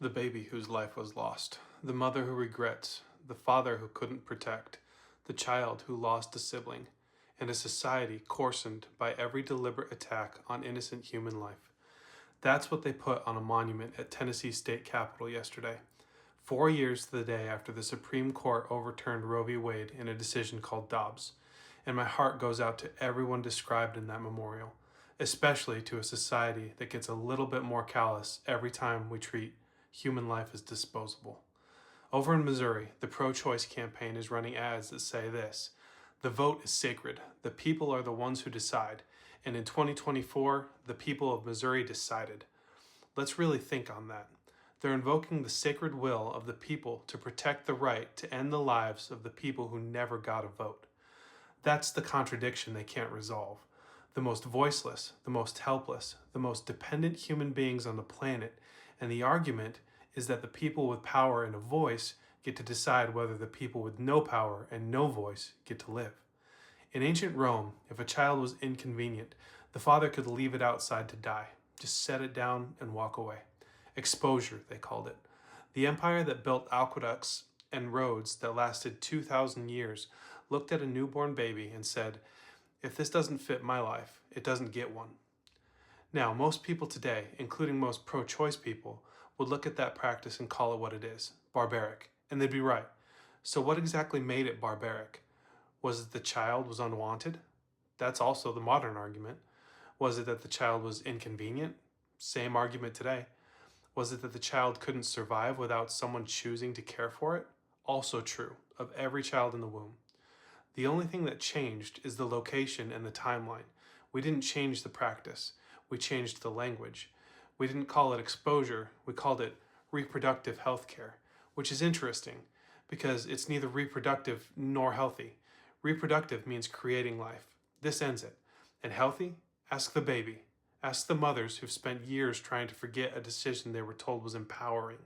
The baby whose life was lost, the mother who regrets, the father who couldn't protect, the child who lost a sibling, and a society coarsened by every deliberate attack on innocent human life. That's what they put on a monument at Tennessee State Capitol yesterday, 4 years to the day after the Supreme Court overturned Roe v. Wade in a decision called Dobbs. And my heart goes out to everyone described in that memorial, especially to a society that gets a little bit more callous every time we treat human life as disposable. Over in Missouri, the pro-choice campaign is running ads that say this: the vote is sacred, the people are the ones who decide, and in 2024, the people of Missouri decided. Let's really think on that. They're invoking the sacred will of the people to protect the right to end the lives of the people who never got a vote. That's the contradiction they can't resolve. The most voiceless, the most helpless, the most dependent human beings on the planet, and the argument is that the people with power and a voice get to decide whether the people with no power and no voice get to live. In ancient Rome, if a child was inconvenient, the father could leave it outside to die. Just set it down and walk away. Exposure, they called it. The empire that built aqueducts and roads that lasted 2,000 years looked at a newborn baby and said, if this doesn't fit my life, it doesn't get one. Now, most people today, including most pro-choice people, would look at that practice and call it what it is, barbaric, and they'd be right. So what exactly made it barbaric? Was it the child was unwanted? That's also the modern argument. Was it that the child was inconvenient? Same argument today. Was it that the child couldn't survive without someone choosing to care for it? Also true of every child in the womb. The only thing that changed is the location and the timeline. We didn't change the practice. We changed the language. We didn't call it exposure. We called it reproductive health care, which is interesting because it's neither reproductive nor healthy. Reproductive means creating life. This ends it. And healthy? Ask the baby. Ask the mothers who've spent years trying to forget a decision they were told was empowering.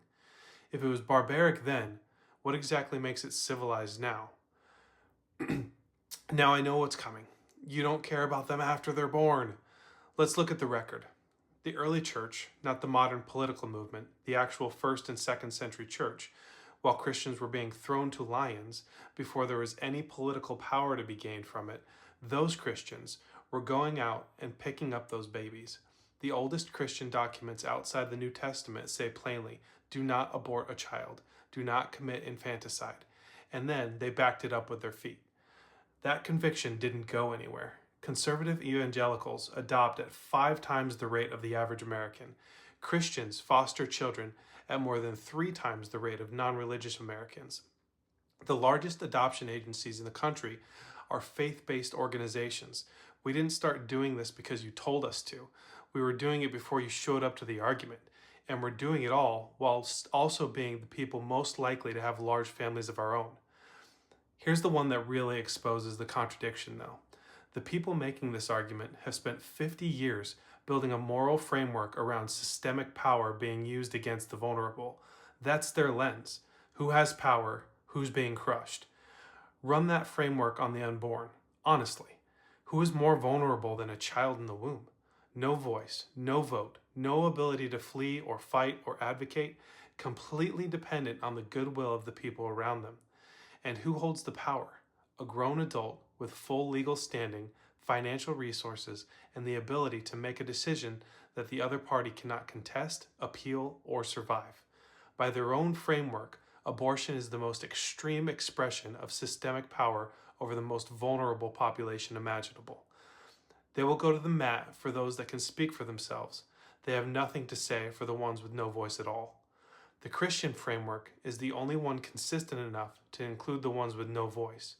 If it was barbaric then, what exactly makes it civilized now? Now I know what's coming. You don't care about them after they're born. Let's look at the record. The early church, not the modern political movement, the actual 1st and 2nd century church, while Christians were being thrown to lions before there was any political power to be gained from it, those Christians were going out and picking up those babies. The oldest Christian documents outside the New Testament say plainly, do not abort a child, do not commit infanticide. And then they backed it up with their feet. That conviction didn't go anywhere. Conservative evangelicals adopt at 5 times the rate of the average American. Christians foster children at more than 3 times the rate of non-religious Americans. The largest adoption agencies in the country are faith-based organizations. We didn't start doing this because you told us to. We were doing it before you showed up to the argument. And we're doing it all whilst also being the people most likely to have large families of our own. Here's the one that really exposes the contradiction, though. The people making this argument have spent 50 years building a moral framework around systemic power being used against the vulnerable. That's their lens. Who has power? Who's being crushed? Run that framework on the unborn. Honestly, who is more vulnerable than a child in the womb? No voice, no vote, no ability to flee or fight or advocate, completely dependent on the goodwill of the people around them. And who holds the power? A grown adult with full legal standing, financial resources, and the ability to make a decision that the other party cannot contest, appeal, or survive. By their own framework, abortion is the most extreme expression of systemic power over the most vulnerable population imaginable. They will go to the mat for those that can speak for themselves. They have nothing to say for the ones with no voice at all. The Christian framework is the only one consistent enough to include the ones with no voice,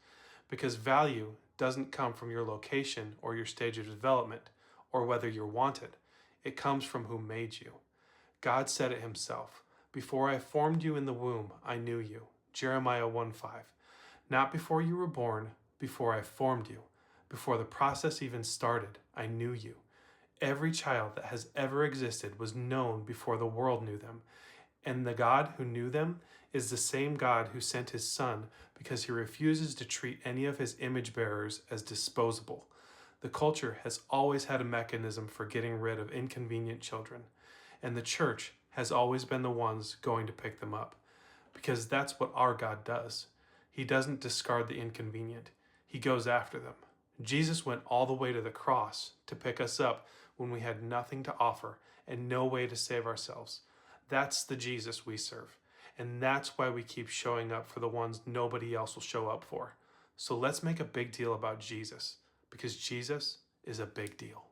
because value doesn't come from your location or your stage of development, or whether you're wanted. It comes from who made you. God said it himself. Before I formed you in the womb, I knew you. Jeremiah 1:5. Not before you were born, before I formed you. Before the process even started, I knew you. Every child that has ever existed was known before the world knew them. And the God who knew them is the same God who sent his Son because he refuses to treat any of his image bearers as disposable. The culture has always had a mechanism for getting rid of inconvenient children, and the church has always been the ones going to pick them up, because that's what our God does. He doesn't discard the inconvenient. He goes after them. Jesus went all the way to the cross to pick us up when we had nothing to offer and no way to save ourselves. That's the Jesus we serve. And that's why we keep showing up for the ones nobody else will show up for. So let's make a big deal about Jesus, because Jesus is a big deal.